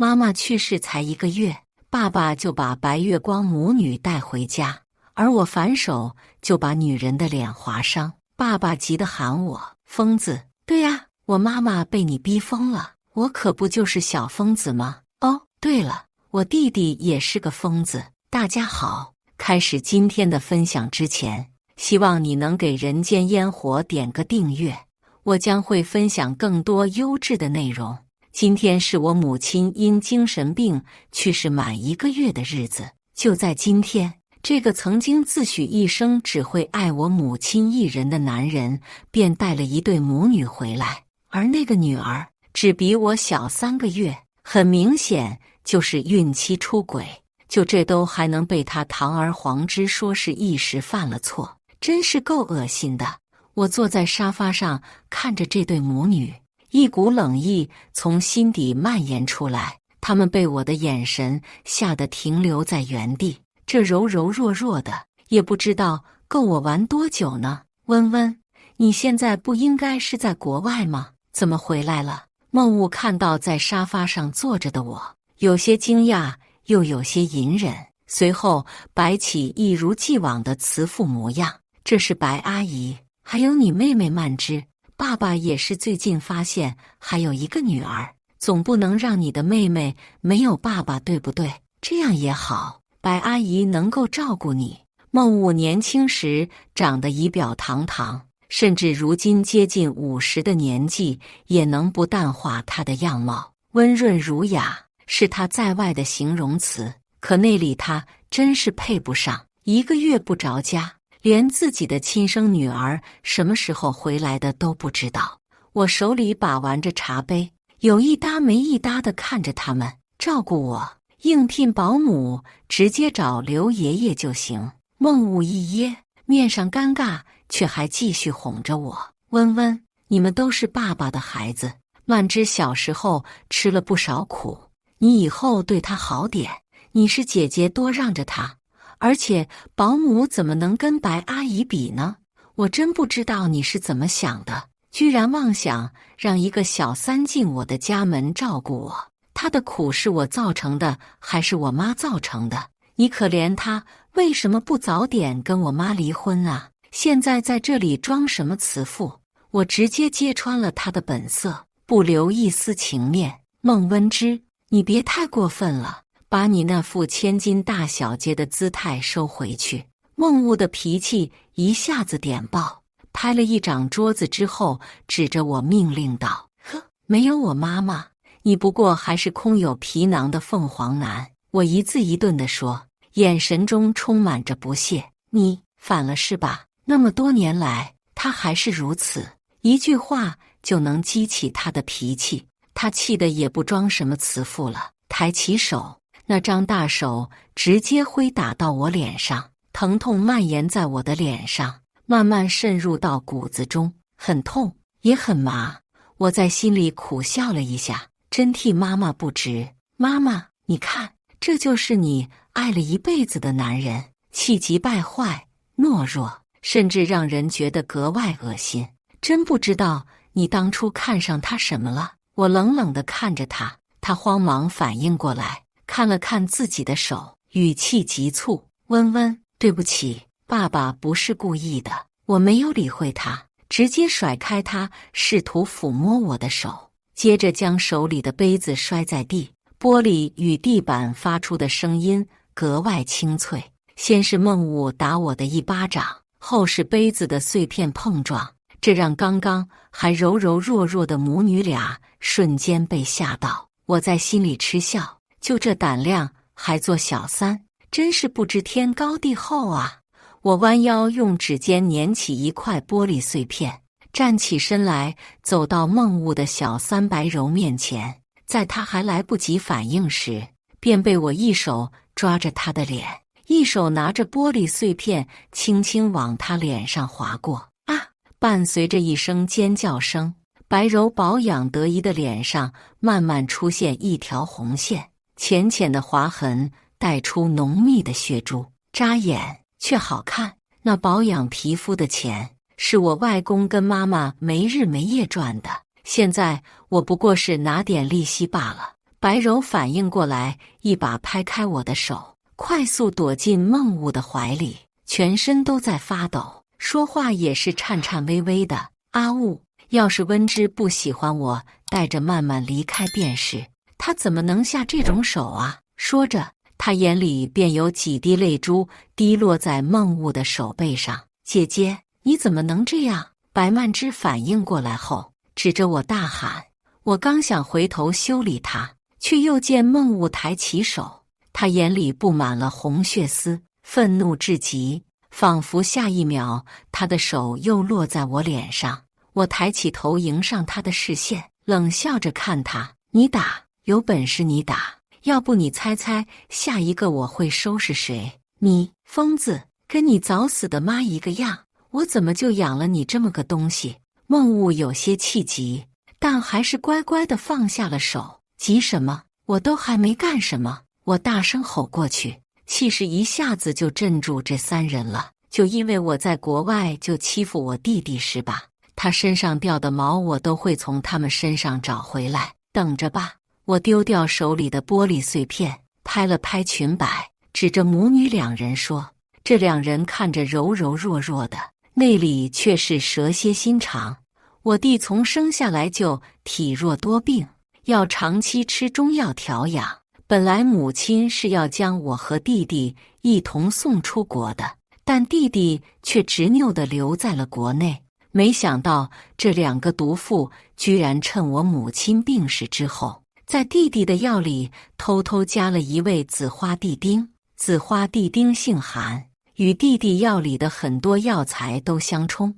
妈妈去世才1个月，爸爸就把白月光母女带回家，而我反手就把女人的脸划伤。爸爸急得喊我疯子。对呀，我妈妈被你逼疯了，我可不就是小疯子吗？哦，对了，我弟弟也是个疯子。大家好，开始今天的分享之前，希望你能给人间烟火点个订阅，我将会分享更多优质的内容。今天是我母亲因精神病去世满1个月的日子。就在今天，这个曾经自诩一生只会爱我母亲一人的男人，便带了一对母女回来，而那个女儿只比我小3个月，很明显就是孕期出轨。就这都还能被他堂而皇之说是一时犯了错，真是够恶心的。我坐在沙发上看着这对母女，一股冷意从心底蔓延出来，他们被我的眼神吓得停留在原地，这柔柔弱弱的，也不知道够我玩多久呢。温温，你现在不应该是在国外吗？怎么回来了？梦雾看到在沙发上坐着的我，有些惊讶又有些隐忍，随后摆起一如既往的慈父模样。这是白阿姨，还有你妹妹曼芝。爸爸也是最近发现还有一个女儿，总不能让你的妹妹没有爸爸，对不对？这样也好，白阿姨能够照顾你。梦雾年轻时长得仪表堂堂，甚至如今接近50的年纪，也能不淡化她的样貌，温润儒雅是她在外的形容词，可内里她真是配不上。1个月不着家，连自己的亲生女儿什么时候回来的都不知道。我手里把玩着茶杯，有一搭没一搭地看着他们。照顾我，应聘保姆，直接找刘爷爷就行。梦雾一噎，面上尴尬，却还继续哄着我。温温，你们都是爸爸的孩子，曼芝小时候吃了不少苦，你以后对她好点，你是姐姐，多让着她。而且保姆怎么能跟白阿姨比呢？我真不知道你是怎么想的，居然妄想让一个小三进我的家门照顾我。她的苦是我造成的，还是我妈造成的？你可怜她，为什么不早点跟我妈离婚啊？现在在这里装什么慈父？我直接揭穿了她的本色，不留一丝情面。孟温芝，你别太过分了，把你那副千金大小姐的姿态收回去。梦雾的脾气一下子点爆，拍了一掌桌子之后，指着我命令道：呵，没有我妈妈，你不过还是空有皮囊的凤凰男。我一字一顿地说，眼神中充满着不屑。你反了是吧？那么多年来，他还是如此，一句话就能激起他的脾气。他气得也不装什么慈父了，抬起手，那张大手直接挥打到我脸上，疼痛蔓延在我的脸上，慢慢渗入到骨子中，很痛也很麻。我在心里苦笑了一下，真替妈妈不值。妈妈，你看，这就是你爱了一辈子的男人，气急败坏，懦弱，甚至让人觉得格外恶心。真不知道你当初看上他什么了。我冷冷地看着他，他慌忙反应过来，看了看自己的手，语气急促：温温，对不起，爸爸不是故意的。我没有理会他，直接甩开他试图抚摸我的手，接着将手里的杯子摔在地，玻璃与地板发出的声音格外清脆。先是梦雾打我的一巴掌，后是杯子的碎片碰撞，这让刚刚还柔柔弱弱的母女俩瞬间被吓到。我在心里嗤笑，就这胆量还做小三，真是不知天高地厚啊！我弯腰用指尖捻起一块玻璃碎片，站起身来，走到梦雾的小三白柔面前。在他还来不及反应时，便被我一手抓着他的脸，一手拿着玻璃碎片轻轻往他脸上划过。啊！伴随着一声尖叫声，白柔保养得宜的脸上慢慢出现一条红线，浅浅的划痕带出浓密的血珠，扎眼却好看。那保养皮肤的钱是我外公跟妈妈没日没夜赚的，现在我不过是拿点利息罢了。白柔反应过来，一把拍开我的手，快速躲进孟雾的怀里，全身都在发抖，说话也是颤颤巍巍的。阿雾，要是温之不喜欢我，带着曼曼离开便是，他怎么能下这种手啊？说着，他眼里便有几滴泪珠滴落在孟雾的手背上。姐姐，你怎么能这样？白曼芝反应过来后，指着我大喊。我刚想回头修理他，却又见孟雾抬起手，他眼里布满了红血丝，愤怒至极，仿佛下一秒他的手又落在我脸上。我抬起头迎上他的视线，冷笑着看他：你打，有本事你打，要不你猜猜下一个我会收拾谁？你疯子，跟你早死的妈一个样，我怎么就养了你这么个东西？孟雾有些气急，但还是乖乖地放下了手。急什么？我都还没干什么！我大声吼过去，气势一下子就镇住这三人了。就因为我在国外就欺负我弟弟是吧？他身上掉的毛我都会从他们身上找回来，等着吧！我丢掉手里的玻璃碎片，拍了拍裙摆，指着母女两人说：这两人看着柔柔弱弱的，内里却是蛇蝎心肠。我弟从生下来就体弱多病，要长期吃中药调养。本来母亲是要将我和弟弟一同送出国的，但弟弟却执拗地留在了国内。没想到这两个毒妇居然趁我母亲病逝之后，在弟弟的药里偷偷加了一味紫花地丁。紫花地丁性寒，与弟弟药里的很多药材都相冲。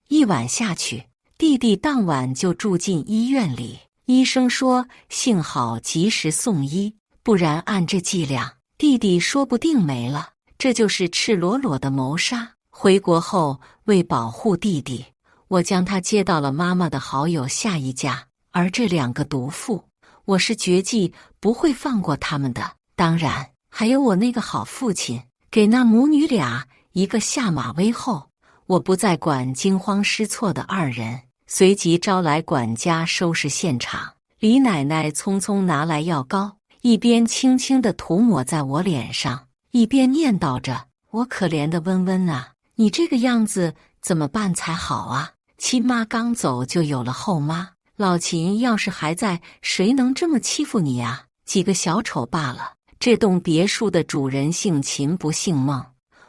一晚下去，弟弟当晚就住进医院里。医生说幸好及时送医，不然按这剂量，弟弟说不定没了。这就是赤裸裸的谋杀。回国后，为保护弟弟，我将他接到了妈妈的好友夏一家。而这两个毒妇，我是绝技不会放过他们的。当然，还有我那个好父亲。给那母女俩一个下马威后，我不再管惊慌失措的二人，随即招来管家收拾现场。李奶奶匆匆拿来药膏，一边轻轻地涂抹在我脸上，一边念叨着：我可怜的温温啊，你这个样子怎么办才好啊？亲妈刚走就有了后妈，老秦要是还在，谁能这么欺负你啊？几个小丑罢了，这栋别墅的主人姓秦不姓孟，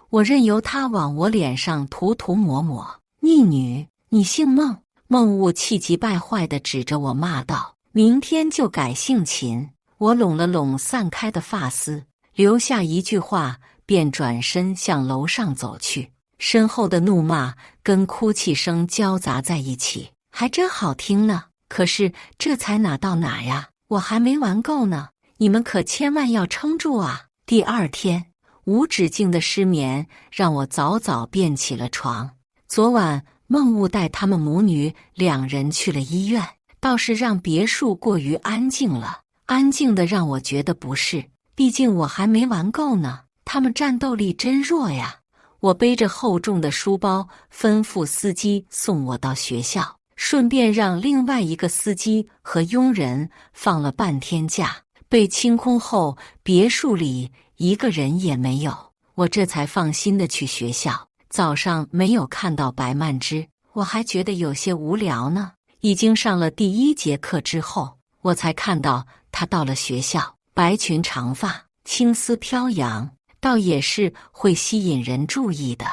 我任由他往我脸上涂涂抹抹。逆女，你姓孟？孟雾气急败坏地指着我骂道：明天就改姓秦！我拢了拢散开的发丝，留下一句话，便转身向楼上走去。身后的怒骂跟哭泣声交杂在一起，还真好听呢。可是这才哪到哪呀，我还没玩够呢，你们可千万要撑住啊！第二天，无止境的失眠让我早早便起了床。昨晚孟雾带他们母女两人去了医院，倒是让别墅过于安静了，安静的让我觉得不适。毕竟我还没玩够呢，他们战斗力真弱呀。我背着厚重的书包，吩咐司机送我到学校，顺便让另外一个司机和佣人放了半天假。被清空后，别墅里一个人也没有，我这才放心的去学校。早上没有看到白曼芝，我还觉得有些无聊呢。已经上了第一节课之后，我才看到她到了学校，白裙长发，青丝飘扬，倒也是会吸引人注意的。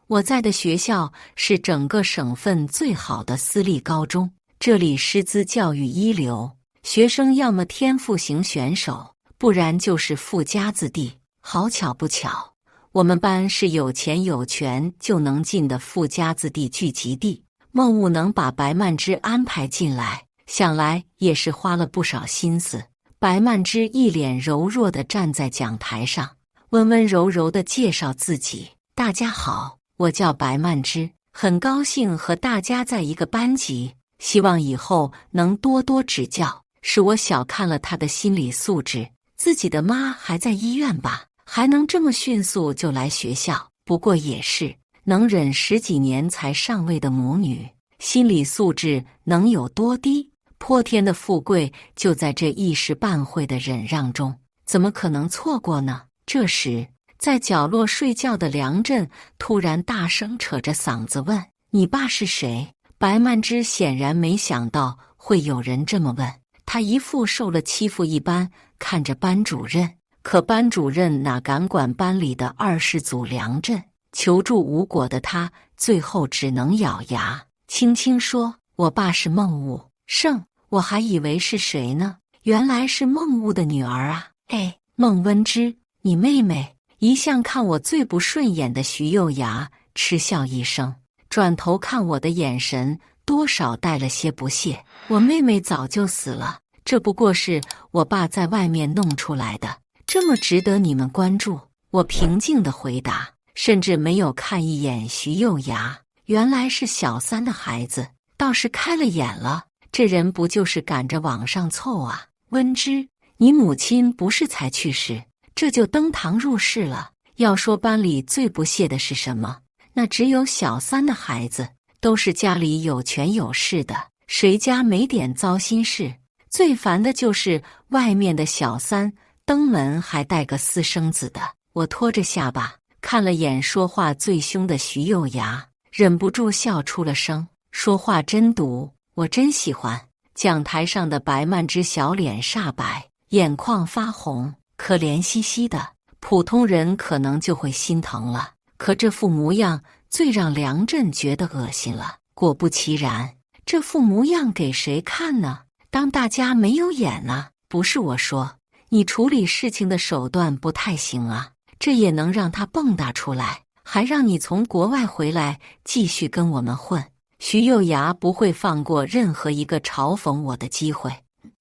我在的学校是整个省份最好的私立高中，这里师资教育一流，学生要么天赋型选手，不然就是富家子弟。好巧不巧，我们班是有钱有权就能进的富家子弟聚集地。孟雾能把白曼芝安排进来，想来也是花了不少心思。白曼芝一脸柔弱地站在讲台上，温温柔柔地介绍自己：大家好，我叫白曼芝，很高兴和大家在一个班级，希望以后能多多指教。是我小看了她的心理素质，自己的妈还在医院吧，还能这么迅速就来学校。不过也是，能忍10几年才上位的母女，心理素质能有多低？泼天的富贵就在这一时半会的忍让中，怎么可能错过呢？这时，在角落睡觉的梁振突然大声扯着嗓子问：“你爸是谁？”白曼芝显然没想到会有人这么问，他一副受了欺负一般看着班主任，可班主任哪敢管班里的二世祖梁振？求助无果的他最后只能咬牙，轻轻说：“我爸是孟雾胜，我还以为是谁呢？原来是孟雾的女儿啊！”哎，孟温芝，你妹妹。一向看我最不顺眼的徐幼芽嗤笑一声，转头看我的眼神多少带了些不屑。我妹妹早就死了，这不过是我爸在外面弄出来的，这么值得你们关注？我平静地回答，甚至没有看一眼徐幼芽。原来是小三的孩子，倒是开了眼了。这人不就是赶着往上凑啊？温芝，你母亲不是才去世，这就登堂入室了。要说班里最不屑的是什么？那只有小三的孩子，都是家里有权有势的，谁家没点糟心事？最烦的就是外面的小三，登门还带个私生子的。我拖着下巴看了眼说话最凶的徐幼芽，忍不住笑出了声。说话真毒，我真喜欢。讲台上的白曼芝小脸煞白，眼眶发红，可怜兮兮的。普通人可能就会心疼了，可这副模样最让梁振觉得恶心了。果不其然，这副模样给谁看呢？当大家没有眼呢？不是我说，你处理事情的手段不太行啊，这也能让他蹦跶出来，还让你从国外回来继续跟我们混。徐幼芽不会放过任何一个嘲讽我的机会，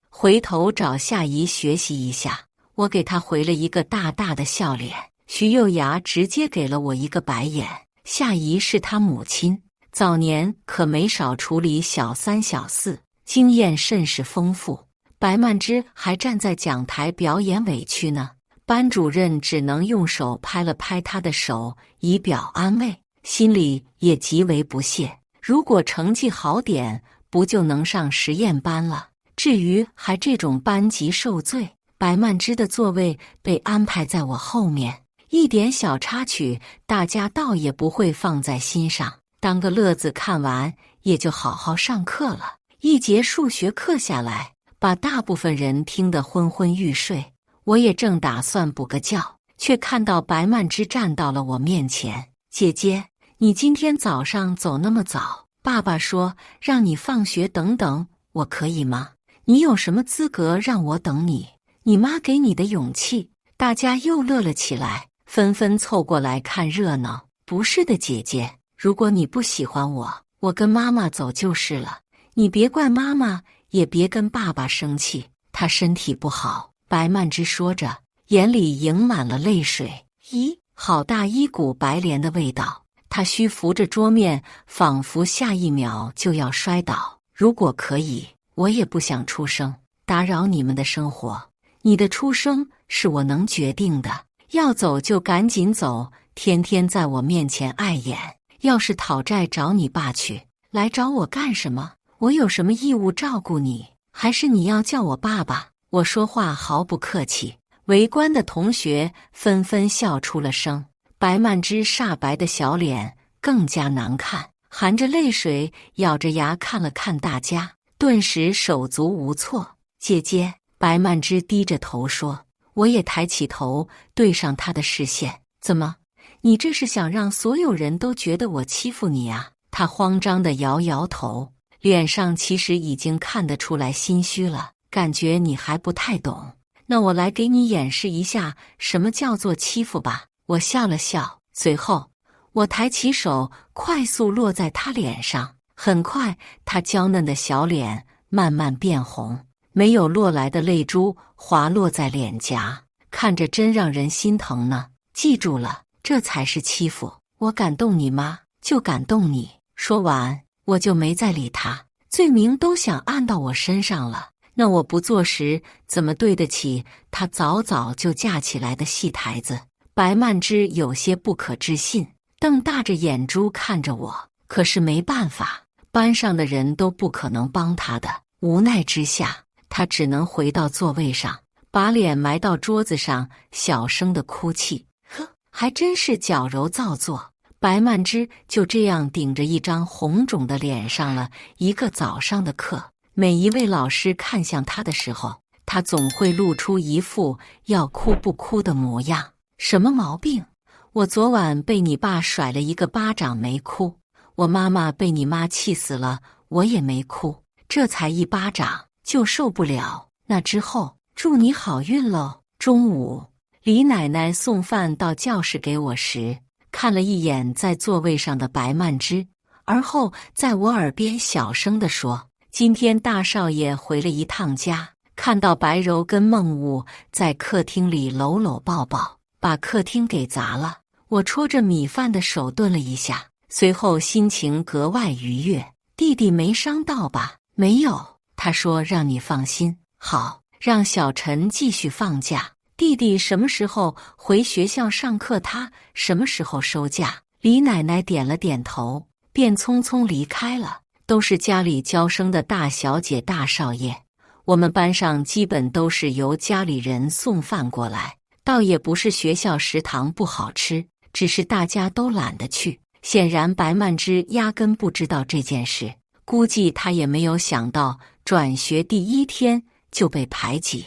回头找夏姨学习一下。我给他回了一个大大的笑脸，徐幼芽直接给了我一个白眼。夏姨是他母亲，早年可没少处理小三小四，经验甚是丰富。白曼芝还站在讲台表演委屈呢，班主任只能用手拍了拍他的手以表安慰，心里也极为不屑。如果成绩好点，不就能上实验班了？至于还这种班级受罪，白曼芝的座位被安排在我后面，一点小插曲大家倒也不会放在心上，当个乐子看完也就好好上课了。一节数学课下来，把大部分人听得昏昏欲睡。我也正打算补个觉，却看到白曼芝站到了我面前。姐姐，你今天早上走那么早，爸爸说让你放学等等我，可以吗？你有什么资格让我等你？你妈给你的勇气。大家又乐了起来，纷纷凑过来看热闹。不是的，姐姐，如果你不喜欢我，我跟妈妈走就是了。你别怪妈妈，也别跟爸爸生气，他身体不好。白曼芝说着，眼里盈满了泪水。咦，好大一股白莲的味道。他虚扶着桌面，仿佛下一秒就要摔倒。如果可以，我也不想出声，打扰你们的生活。你的出生是我能决定的，要走就赶紧走，天天在我面前碍眼。要是讨债找你爸去，来找我干什么？我有什么义务照顾你？还是你要叫我爸爸？我说话毫不客气。围观的同学纷纷笑出了声。白曼芝煞白的小脸更加难看，含着泪水咬着牙看了看大家，顿时手足无措。姐姐，白曼芝低着头说。我也抬起头对上她的视线。怎么，你这是想让所有人都觉得我欺负你啊？她慌张地摇摇头，脸上其实已经看得出来心虚了，感觉你还不太懂。那我来给你演示一下什么叫做欺负吧。我笑了笑，随后我抬起手快速落在她脸上，很快她娇嫩的小脸慢慢变红，没有落来的泪珠滑落在脸颊，看着真让人心疼呢。记住了，这才是欺负。我感动你妈，就感动你。说完，我就没再理她。罪名都想按到我身上了，那我不做时怎么对得起她早早就架起来的戏台子？白曼芝有些不可置信，瞪大着眼珠看着我。可是没办法，班上的人都不可能帮她的，无奈之下，他只能回到座位上，把脸埋到桌子上，小声的哭泣。呵，还真是矫揉造作。白曼芝就这样顶着一张红肿的脸上了一个早上的课。每一位老师看向他的时候，他总会露出一副要哭不哭的模样。什么毛病？我昨晚被你爸甩了一个巴掌没哭，我妈妈被你妈气死了，我也没哭，这才一巴掌就受不了。那之后，祝你好运喽。中午，李奶奶送饭到教室给我时，看了一眼在座位上的白曼芝，而后在我耳边小声地说：“今天大少爷回了一趟家，看到白柔跟孟雾在客厅里搂搂抱抱，把客厅给砸了。”我戳着米饭的手顿了一下，随后心情格外愉悦。弟弟没伤到吧？没有，他说让你放心。好，让小陈继续放假。弟弟什么时候回学校上课，他什么时候收假。李奶奶点了点头，便匆匆离开了。都是家里娇生的大小姐大少爷，我们班上基本都是由家里人送饭过来，倒也不是学校食堂不好吃，只是大家都懒得去。显然白曼芝压根不知道这件事，估计她也没有想到转学第一天就被排挤，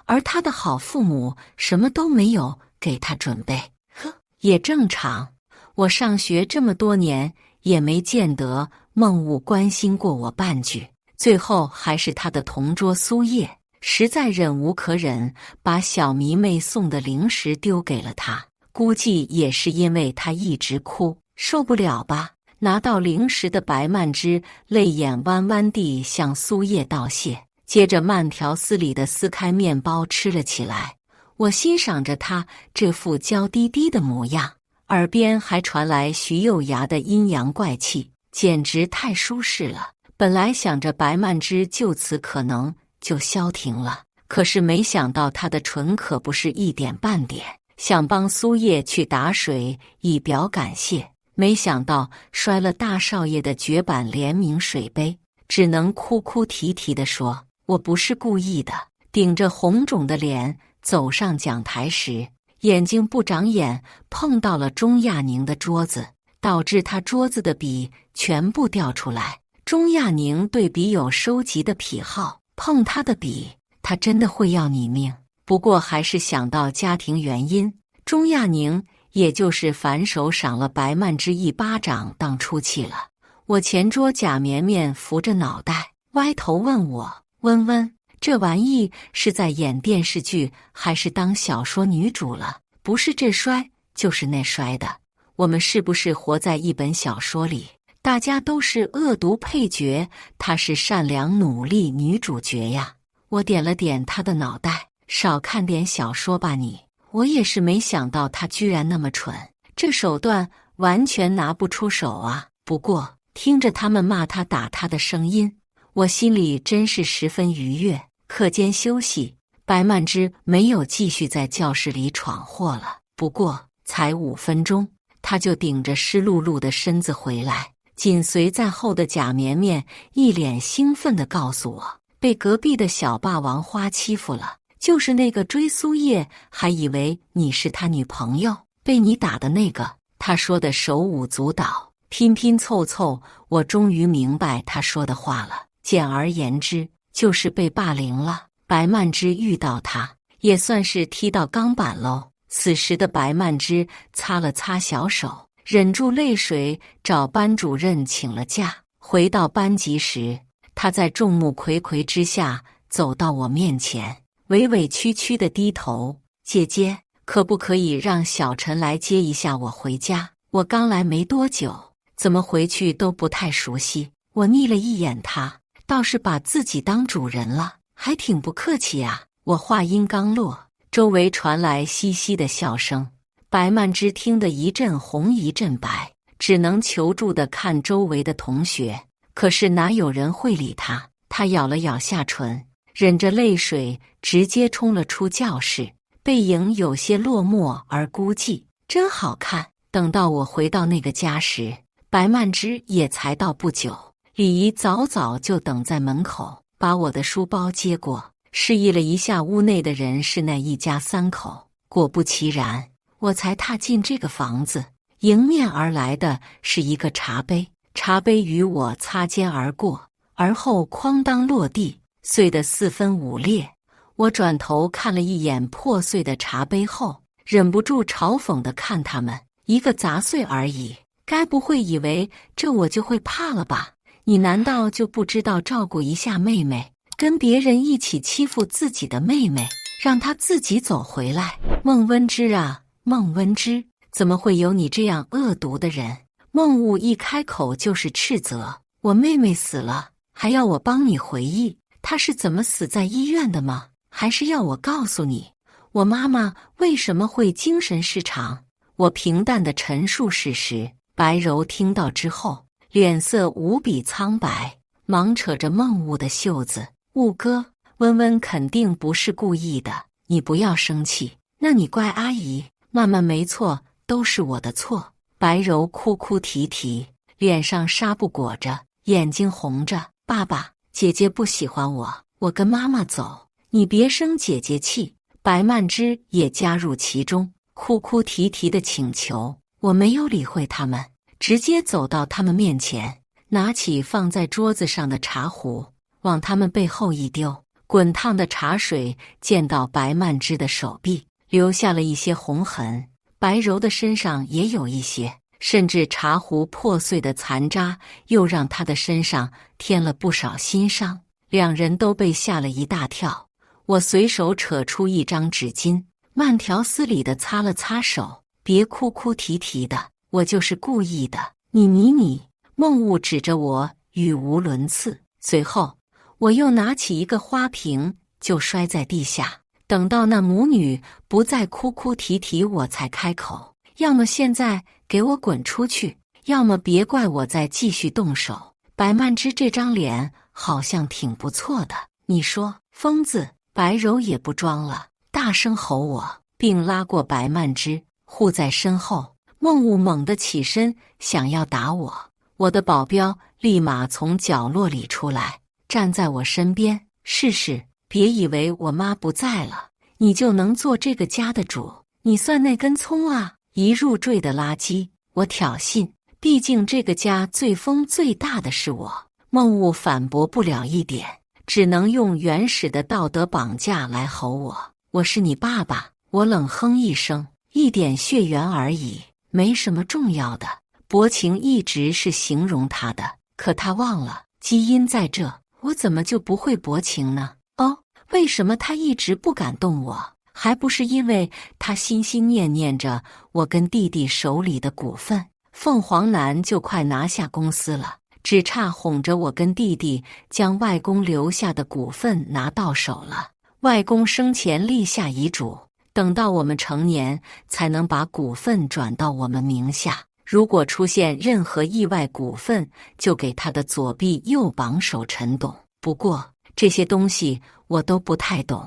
而她的好父母什么都没有给她准备。呵，也正常，我上学这么多年也没见得孟雾关心过我半句。最后还是她的同桌苏叶实在忍无可忍，把小迷妹送的零食丢给了她。估计也是因为她一直哭，受不了吧。拿到零食的白曼芝泪眼弯弯地向苏叶道谢，接着慢条斯理地撕开面包吃了起来。我欣赏着她这副娇滴滴的模样，耳边还传来徐幼芽的阴阳怪气，简直太舒适了。本来想着白曼芝就此可能就消停了，可是没想到她的唇可不是一点半点，想帮苏叶去打水以表感谢，没想到摔了大少爷的绝版联名水杯，只能哭哭啼啼地说：“我不是故意的。”顶着红肿的脸走上讲台时，眼睛不长眼碰到了钟亚宁的桌子，导致他桌子的笔全部掉出来。钟亚宁对笔有收集的癖好，碰他的笔，他真的会要你命。不过还是想到家庭原因，钟亚宁也就是反手赏了白曼芝一巴掌当出气了。我前桌贾绵绵扶着脑袋，歪头问我：“温温，这玩意是在演电视剧还是当小说女主了？不是这摔就是那摔的，我们是不是活在一本小说里？大家都是恶毒配角，她是善良努力女主角呀。”我点了点他的脑袋，少看点小说吧你。我也是没想到他居然那么蠢，这手段完全拿不出手啊。不过听着他们骂他打他的声音，我心里真是十分愉悦。课间休息，白曼芝没有继续在教室里闯祸了。不过才5分钟，他就顶着湿漉漉的身子回来。紧随在后的贾绵绵一脸兴奋地告诉我，被隔壁的小霸王花欺负了，就是那个追苏叶，还以为你是他女朋友，被你打的那个。他说的手舞足蹈，拼拼凑凑，我终于明白他说的话了。简而言之，就是被霸凌了。白曼芝遇到他，也算是踢到钢板喽。此时的白曼芝擦了擦小手，忍住泪水，找班主任请了假。回到班级时，他在众目睽睽之下走到我面前，委委屈屈地低头：“姐姐，可不可以让小陈来接一下我回家？我刚来没多久，怎么回去都不太熟悉。”我睨了一眼他，倒是把自己当主人了，还挺不客气啊。我话音刚落，周围传来嘻嘻的笑声。白曼芝听得一阵红一阵白，只能求助地看周围的同学，可是哪有人会理他。他咬了咬下唇，忍着泪水直接冲了出教室，背影有些落寞而孤寂，真好看。等到我回到那个家时，白曼芝也才到不久，李姨早早就等在门口。把我的书包接过，示意了一下屋内的人是那一家三口。果不其然，我才踏进这个房子，迎面而来的是一个茶杯，茶杯与我擦肩而过，而后哐当落地，碎得四分五裂。我转头看了一眼破碎的茶杯后，忍不住嘲讽地看他们，一个砸碎而已，该不会以为这我就会怕了吧？你难道就不知道照顾一下妹妹，跟别人一起欺负自己的妹妹，让她自己走回来？孟温之啊，孟温之，怎么会有你这样恶毒的人？孟雾一开口就是斥责，我妹妹死了，还要我帮你回忆她是怎么死在医院的吗？还是要我告诉你，我妈妈为什么会精神失常？我平淡的陈述事实。白柔听到之后，脸色无比苍白，忙扯着孟雾的袖子：“雾哥，温温肯定不是故意的，你不要生气。那你怪阿姨，妈妈没错，都是我的错。”白柔哭哭啼啼，脸上纱布裹着，眼睛红着：“爸爸，姐姐不喜欢我，我跟妈妈走。你别生姐姐气。”白曼芝也加入其中，哭哭啼啼的请求。我没有理会他们，直接走到他们面前，拿起放在桌子上的茶壶，往他们背后一丢，滚烫的茶水溅到白曼芝的手臂，留下了一些红痕。白柔的身上也有一些，甚至茶壶破碎的残渣又让她的身上添了不少新伤。两人都被吓了一大跳。我随手扯出一张纸巾，慢条斯理地擦了擦手。别哭哭啼啼的，我就是故意的。你！孟雾指着我，语无伦次。随后，我又拿起一个花瓶，就摔在地下。等到那母女不再哭哭啼啼，我才开口：要么现在给我滚出去，要么别怪我再继续动手。白曼芝这张脸好像挺不错的，你说？疯子！白柔也不装了，大声吼我，并拉过白曼芝，护在身后。孟雾猛地起身，想要打我，我的保镖立马从角落里出来，站在我身边：试试，别以为我妈不在了，你就能做这个家的主，你算那根葱啊，一入赘的垃圾！我挑衅，毕竟这个家最疯最大的是我。孟雾反驳不了一点，只能用原始的道德绑架来吼我：我是你爸爸！我冷哼一声，一点血缘而已，没什么重要的。薄情一直是形容他的，可他忘了，基因在这，我怎么就不会薄情呢？哦，为什么他一直不敢动我？还不是因为他心心念念着我跟弟弟手里的股份。凤凰男就快拿下公司了，只差哄着我跟弟弟将外公留下的股份拿到手了。外公生前立下遗嘱，等到我们成年才能把股份转到我们名下，如果出现任何意外，股份就给他的左臂右膀手陈董。不过这些东西我都不太懂，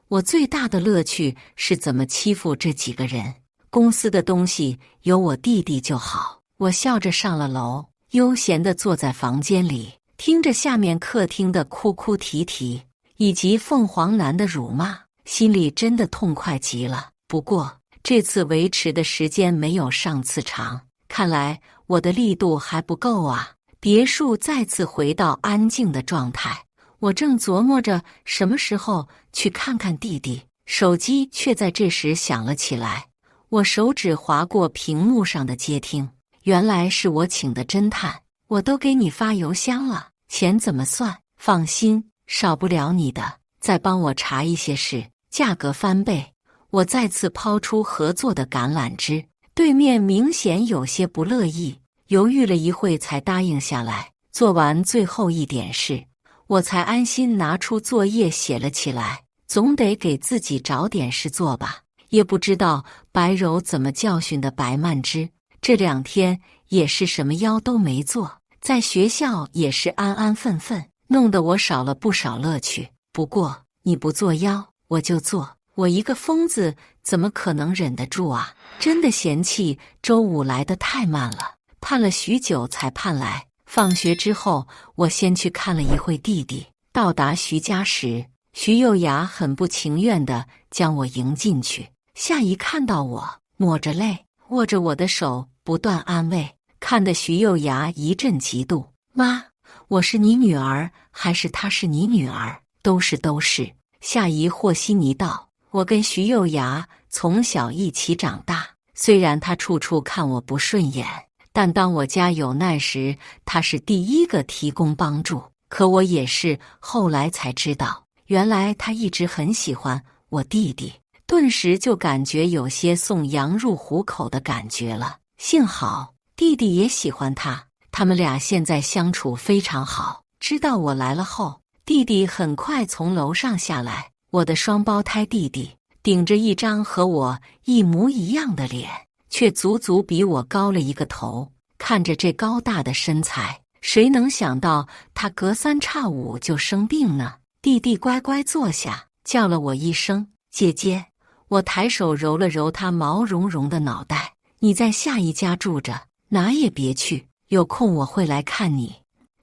我最大的乐趣是怎么欺负这几个人。公司的东西有我弟弟就好。我笑着上了楼，悠闲地坐在房间里，听着下面客厅的哭哭啼啼以及凤凰男的辱骂，心里真的痛快极了。不过这次维持的时间没有上次长，看来我的力度还不够啊。别墅再次回到安静的状态，我正琢磨着什么时候去看看弟弟，手机却在这时响了起来。我手指划过屏幕上的接听，原来是我请的侦探。我都给你发邮箱了，钱怎么算？放心，少不了你的。再帮我查一些事，价格翻倍。我再次抛出合作的橄榄枝，对面明显有些不乐意，犹豫了一会才答应下来。做完最后一点事，我才安心拿出作业写了起来。总得给自己找点事做吧。也不知道白柔怎么教训的白曼芝，这2天也是什么妖都没做，在学校也是安安分分，弄得我少了不少乐趣。不过你不作妖，我就做。我一个疯子怎么可能忍得住啊？真的嫌弃周五来得太慢了，盼了许久才盼来。放学之后，我先去看了一会弟弟，到达徐家时，徐幼雅很不情愿地将我迎进去。夏姨看到我，抹着泪，握着我的手，不断安慰，看得徐幼雅一阵嫉妒。妈，我是你女儿，还是她是你女儿？都是。夏姨和稀泥道：我跟徐幼雅从小一起长大，虽然她处处看我不顺眼，但当我家有难时，她是第一个提供帮助。可我也是后来才知道，原来她一直很喜欢我弟弟，顿时就感觉有些送羊入虎口的感觉了。幸好弟弟也喜欢她，他们俩现在相处非常好。知道我来了后，弟弟很快从楼上下来，我的双胞胎弟弟顶着一张和我一模一样的脸，却足足比我高了一个头。看着这高大的身材，谁能想到他隔三差五就生病呢？弟弟乖乖坐下，叫了我一声姐姐。我抬手揉了揉他毛茸茸的脑袋。你在下一家住着，哪也别去，有空我会来看你。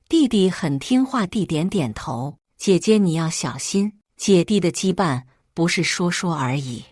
弟弟很听话地点点头。姐姐你要小心，姐弟的羁绊不是说说而已。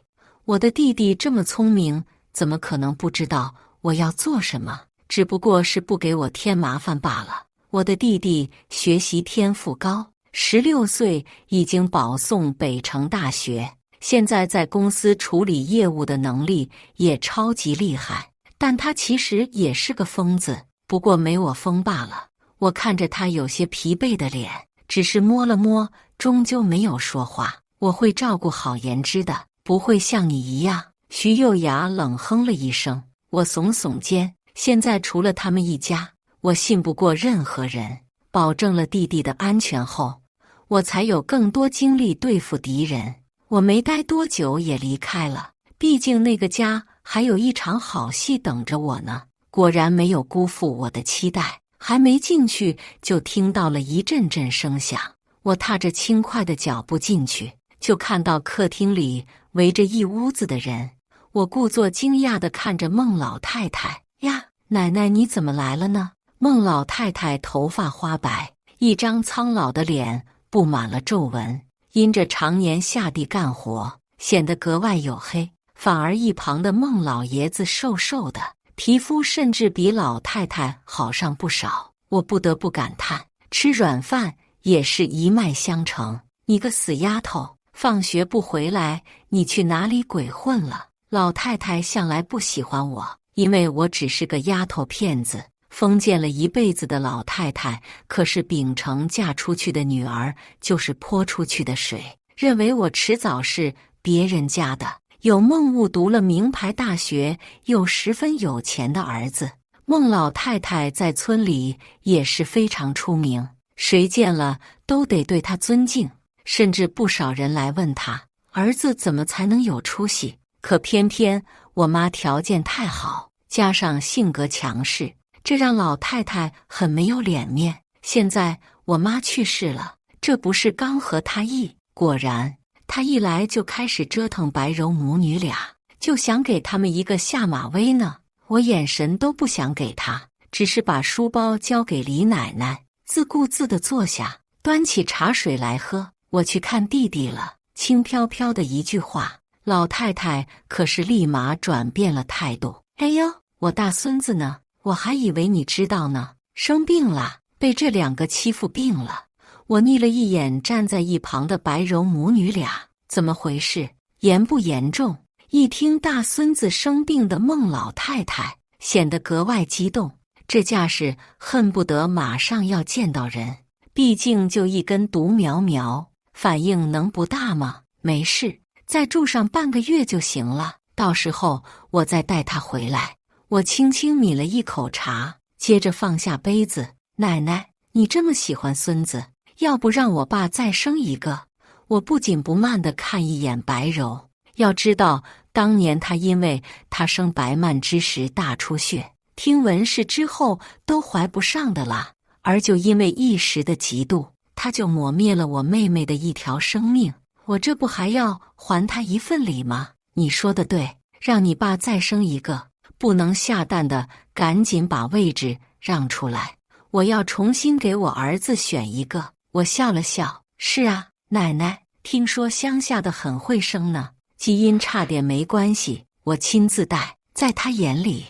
我的弟弟这么聪明，怎么可能不知道我要做什么？只不过是不给我添麻烦罢了。我的弟弟学习天赋高，16岁已经保送北城大学，现在在公司处理业务的能力也超级厉害。但他其实也是个疯子，不过没我疯罢了。我看着他有些疲惫的脸，只是摸了摸，终究没有说话。我会照顾好言之的，不会像你一样。徐幼雅冷哼了一声，我耸耸肩。现在除了他们一家，我信不过任何人。保证了弟弟的安全后，我才有更多精力对付敌人。我没待多久也离开了，毕竟那个家还有一场好戏等着我呢。果然没有辜负我的期待，还没进去就听到了一阵阵声响。我踏着轻快的脚步进去，就看到客厅里围着一屋子的人。我故作惊讶地看着孟老太太。呀，奶奶你怎么来了呢？孟老太太头发花白，一张苍老的脸布满了皱纹，因着常年下地干活，显得格外黝黑。反而一旁的孟老爷子瘦瘦的，皮肤甚至比老太太好上不少。我不得不感叹，吃软饭也是一脉相承。你个死丫头，放学不回来，你去哪里鬼混了？老太太向来不喜欢我，因为我只是个丫头片子。封建了一辈子的老太太可是秉承嫁出去的女儿就是泼出去的水，认为我迟早是别人家的。有孟雾读了名牌大学又十分有钱的儿子，孟老太太在村里也是非常出名，谁见了都得对她尊敬，甚至不少人来问她儿子怎么才能有出息。可偏偏我妈条件太好，加上性格强势，这让老太太很没有脸面。现在我妈去世了，这不是刚和她议，果然她一来就开始折腾白柔母女俩，就想给他们一个下马威呢。我眼神都不想给她，只是把书包交给李奶奶，自顾自地坐下，端起茶水来喝。我去看弟弟了。轻飘飘的一句话，老太太可是立马转变了态度。哎呦，我大孙子呢？我还以为你知道呢，生病了，被这两个欺负病了。我睨了一眼站在一旁的白柔母女俩，怎么回事？严不严重？一听大孙子生病的孟老太太显得格外激动，这架势恨不得马上要见到人。毕竟就一根独苗苗，反应能不大吗？没事，再住上半个月就行了，到时候我再带他回来。我轻轻抿了一口茶，接着放下杯子。奶奶，你这么喜欢孙子，要不让我爸再生一个？我不紧不慢地看一眼白柔，要知道当年他因为他生白曼之时大出血，听闻是之后都怀不上的了，而就因为一时的嫉妒，他就抹灭了我妹妹的一条生命。我这不还要还他一份礼吗？你说的对，让你爸再生一个，不能下蛋的赶紧把位置让出来，我要重新给我儿子选一个。我笑了笑，是啊，奶奶，听说乡下的很会生呢，基因差点没关系，我亲自带。在他眼里，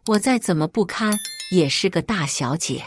我再怎么不堪也是个大小姐。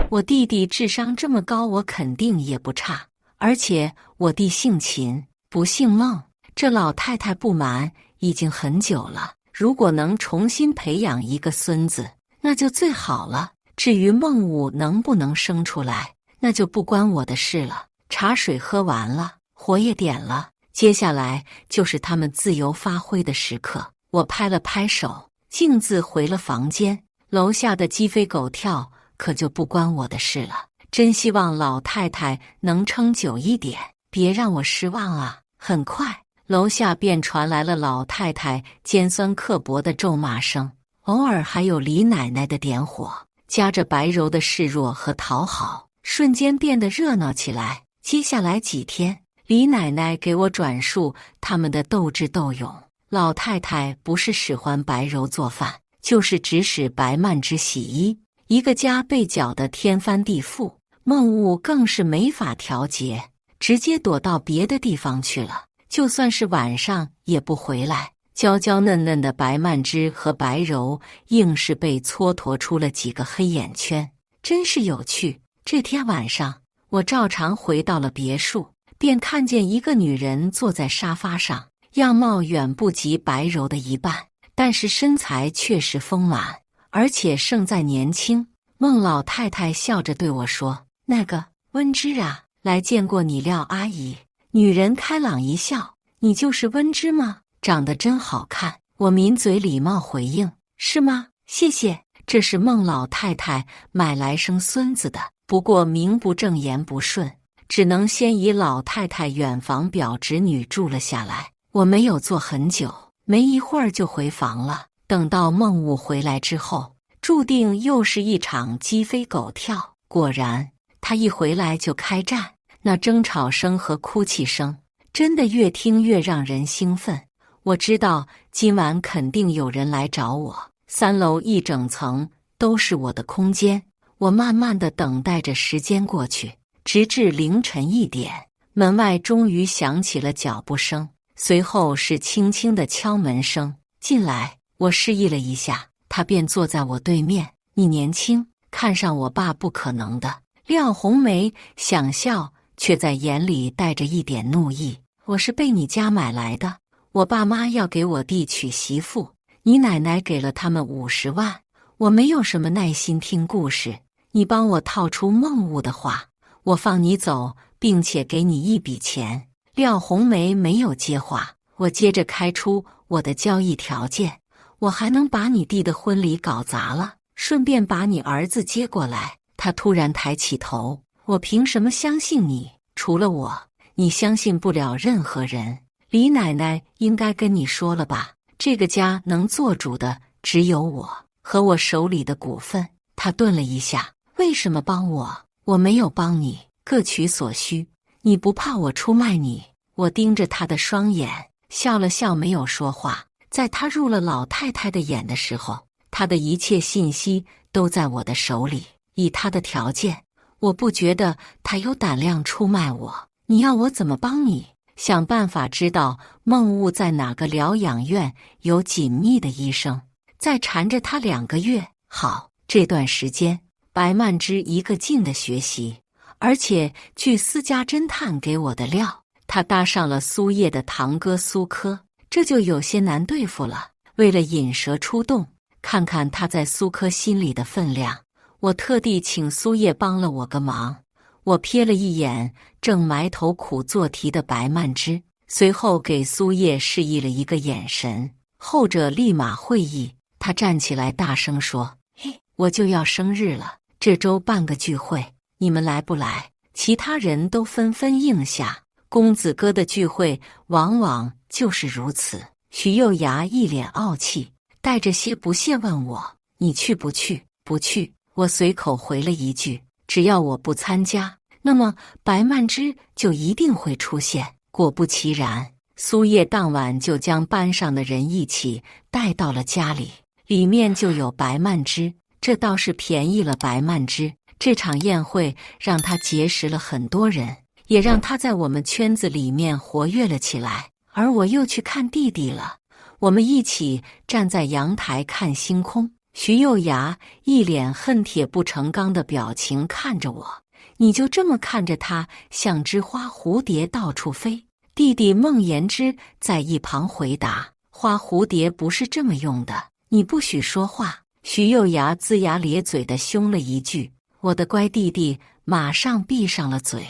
我弟弟智商这么高，我肯定也不差。而且我弟姓秦，不姓孟。这老太太不瞒已经很久了，如果能重新培养一个孙子，那就最好了。至于孟武能不能生出来，那就不关我的事了。茶水喝完了，火也点了，接下来就是他们自由发挥的时刻。我拍了拍手，径自回了房间。楼下的鸡飞狗跳可就不关我的事了。真希望老太太能撑久一点，别让我失望啊！很快，楼下便传来了老太太尖酸刻薄的咒骂声，偶尔还有李奶奶的点火，夹着白柔的示弱和讨好，瞬间变得热闹起来。接下来几天，李奶奶给我转述他们的斗智斗勇。老太太不是使唤白柔做饭，就是指使白曼芝洗衣，一个家被搅得天翻地覆。孟物更是没法调节，直接躲到别的地方去了，就算是晚上也不回来。娇娇嫩嫩的白曼芝和白柔硬是被蹉跎出了几个黑眼圈，真是有趣。这天晚上，我照常回到了别墅，便看见一个女人坐在沙发上，样貌远不及白柔的一半，但是身材确实丰满，而且胜在年轻。孟老太太笑着对我说：“那个温芝啊，来见过你廖阿姨。”女人开朗一笑：“你就是温芝吗？长得真好看。”我抿嘴礼貌回应：“是吗？谢谢。”这是孟老太太买来生孙子的，不过名不正言不顺，只能先以老太太远房表侄女住了下来。我没有坐很久，没一会儿就回房了。等到孟武回来之后，注定又是一场鸡飞狗跳。果然，他一回来就开战，那争吵声和哭泣声真的越听越让人兴奋。我知道今晚肯定有人来找我，3楼一整层都是我的空间。我慢慢地等待着时间过去，直至凌晨1点，门外终于响起了脚步声，随后是轻轻的敲门声。进来，我示意了一下，他便坐在我对面。你年轻，看上我爸不可能的。廖红梅想笑，却在眼里带着一点怒意。我是被你家买来的，我爸妈要给我弟娶媳妇，你奶奶给了他们50万。我没有什么耐心听故事，你帮我套出孟物的话，我放你走，并且给你一笔钱。廖红梅没有接话，我接着开出我的交易条件。我还能把你弟的婚礼搞砸了，顺便把你儿子接过来。他突然抬起头，我凭什么相信你？除了我，你相信不了任何人。李奶奶应该跟你说了吧，这个家能做主的只有我和我手里的股份。他顿了一下，为什么帮我？我没有帮你，各取所需。你不怕我出卖你？我盯着他的双眼，笑了笑，没有说话。在他入了老太太的眼的时候，他的一切信息都在我的手里。以他的条件，我不觉得他有胆量出卖我。你要我怎么帮你？想办法知道孟物在哪个疗养院有紧密的医生，再缠着他2个月。好，这段时间白曼芝一个劲的学习，而且据私家侦探给我的料，他搭上了苏叶的堂哥苏科，这就有些难对付了。为了引蛇出洞，看看他在苏科心里的分量，我特地请苏叶帮了我个忙。我瞥了一眼正埋头苦做题的白曼芝，随后给苏叶示意了一个眼神，后者立马会意。他站起来大声说：“嘿，我就要生日了，这周办个聚会，你们来不来？”其他人都纷纷应下。公子哥的聚会往往就是如此。徐幼牙一脸傲气，带着些不屑问我：“你去不去？”“不去。”我随口回了一句。只要我不参加，那么白曼芝就一定会出现。果不其然，苏叶当晚就将班上的人一起带到了家里，里面就有白曼芝，这倒是便宜了白曼芝。这场宴会让他结识了很多人，也让他在我们圈子里面活跃了起来。而我又去看弟弟了，我们一起站在阳台看星空。徐幼芽一脸恨铁不成钢的表情看着我，你就这么看着他，像只花蝴蝶到处飞。弟弟孟言之在一旁回答，花蝴蝶不是这么用的，你不许说话。徐幼芽龇牙咧嘴地凶了一句，我的乖弟弟马上闭上了嘴。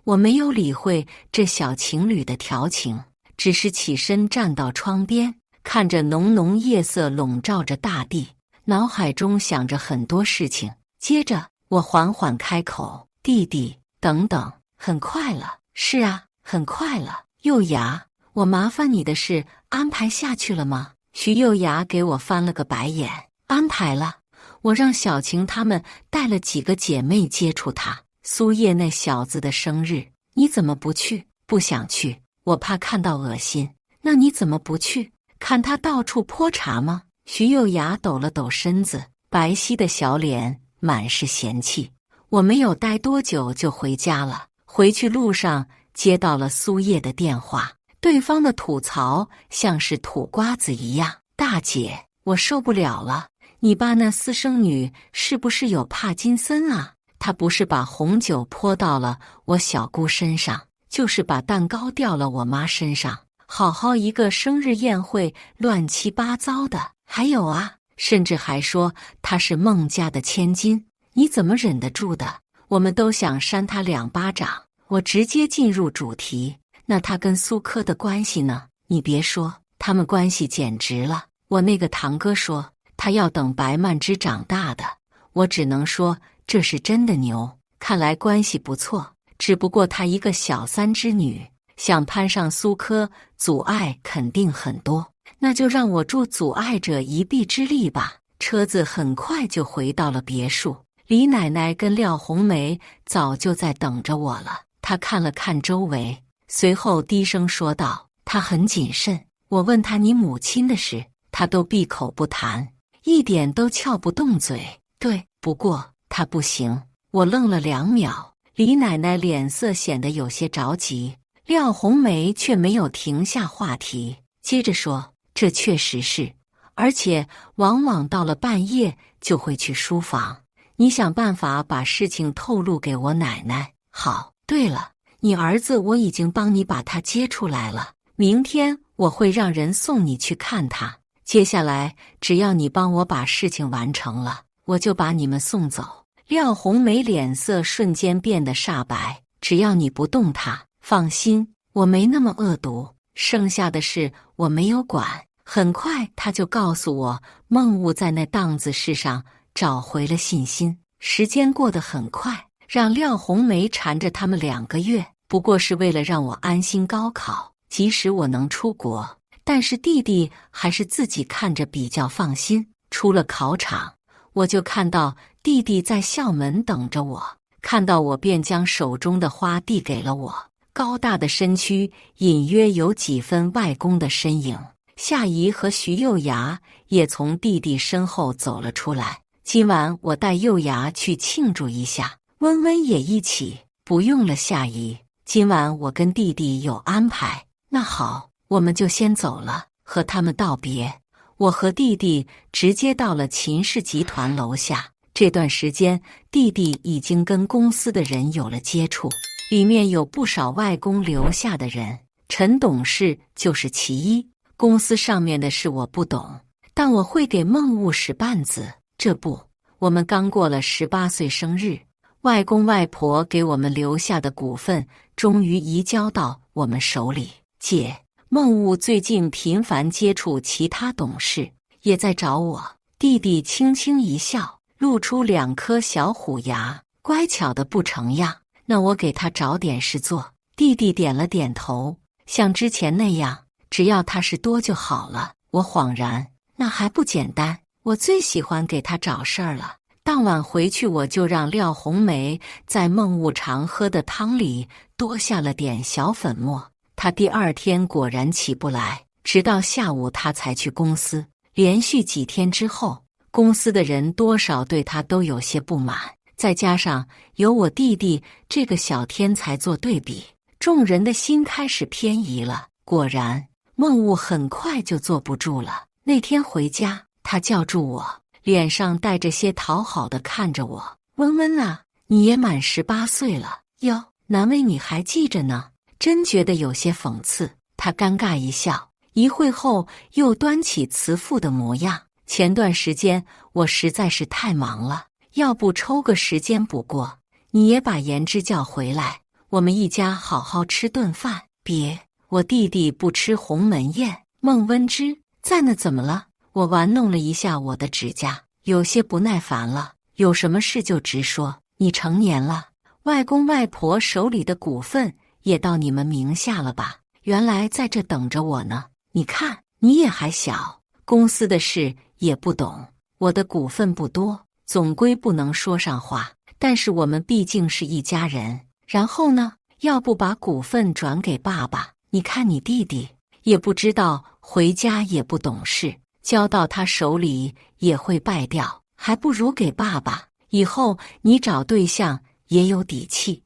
我没有理会这小情侣的调情，只是起身站到窗边，看着浓浓夜色笼罩着大地，脑海中想着很多事情。接着我缓缓开口，弟弟，等等，很快了。是啊，很快了。幼芽，我麻烦你的事安排下去了吗？徐幼芽给我翻了个白眼。安排了，我让小晴他们带了几个姐妹接触他。苏叶那小子的生日，你怎么不去？不想去，我怕看到恶心。那你怎么不去？看他到处泼茶吗？徐幼芽抖了抖身子，白皙的小脸满是嫌弃。我没有待多久就回家了，回去路上接到了苏叶的电话，对方的吐槽像是吐瓜子一样。大姐，我受不了了，你爸那私生女是不是有帕金森啊？他不是把红酒泼到了我小姑身上，就是把蛋糕掉了我妈身上，好好一个生日宴会乱七八糟的。还有啊，甚至还说她是孟家的千金，你怎么忍得住的？我们都想扇他2巴掌。我直接进入主题，那他跟苏科的关系呢？你别说，他们关系简直了。我那个堂哥说他要等白曼芝长大的，我只能说这是真的牛，看来关系不错。只不过她一个小3之女，想攀上苏科，阻碍肯定很多，那就让我助阻碍者一臂之力吧。车子很快就回到了别墅，李奶奶跟廖红梅早就在等着我了。她看了看周围，随后低声说道，她很谨慎，我问她你母亲的事，她都闭口不谈，一点都撬不动嘴。对，不过她不行。我愣了2秒，李奶奶脸色显得有些着急，廖红梅却没有停下话题，接着说，这确实是，而且往往到了半夜就会去书房，你想办法把事情透露给我奶奶。好，对了，你儿子我已经帮你把他接出来了，明天我会让人送你去看他。接下来只要你帮我把事情完成了，我就把你们送走。廖红梅脸色瞬间变得煞白，只要你不动他，放心，我没那么恶毒，剩下的事我没有管。很快他就告诉我，孟雾在那档子事上找回了信心。时间过得很快，让廖红梅缠着他们2个月，不过是为了让我安心高考，即使我能出国，但是弟弟还是自己看着比较放心。出了考场，我就看到弟弟在校门等着我，看到我便将手中的花递给了我，高大的身躯隐约有几分外公的身影。夏姨和徐幼芽也从弟弟身后走了出来，今晚我带幼芽去庆祝一下，温温也一起。不用了，夏姨，今晚我跟弟弟有安排。那好，我们就先走了，和他们道别。我和弟弟直接到了秦氏集团楼下。这段时间，弟弟已经跟公司的人有了接触，里面有不少外公留下的人，陈董事就是其一。公司上面的事我不懂，但我会给孟雾使绊子。这不，我们刚过了18岁生日，外公外婆给我们留下的股份终于移交到我们手里。姐，孟雾最近频繁接触其他董事，也在找我。弟弟轻轻一笑，露出2颗小虎牙，乖巧的不成样。那我给他找点事做。弟弟点了点头，像之前那样，只要他事多就好了。我恍然，那还不简单，我最喜欢给他找事儿了。当晚回去，我就让廖红梅在孟雾常喝的汤里多下了点小粉末。他第2天果然起不来，直到下午他才去公司。连续几天之后，公司的人多少对他都有些不满，再加上有我弟弟这个小天才做对比，众人的心开始偏移了。果然，孟物很快就坐不住了。那天回家，他叫住我，脸上带着些讨好的看着我：“温温啊，你也满18岁了哟，难为你还记着呢。”真觉得有些讽刺。他尴尬一笑，一会后又端起慈父的模样：“前段时间我实在是太忙了，要不抽个时间补过，你也把言之叫回来，我们一家好好吃顿饭。”“别，我弟弟不吃鸿门宴。”孟温之在呢，怎么了？我玩弄了一下我的指甲，有些不耐烦了。有什么事就直说，你成年了，外公外婆手里的股份也到你们名下了吧？原来在这等着我呢。你看，你也还小，公司的事也不懂，我的股份不多，总归不能说上话。但是我们毕竟是一家人。然后呢，要不把股份转给爸爸？你看你弟弟也不知道，回家也不懂事，交到他手里也会败掉，还不如给爸爸，以后你找对象也有底气。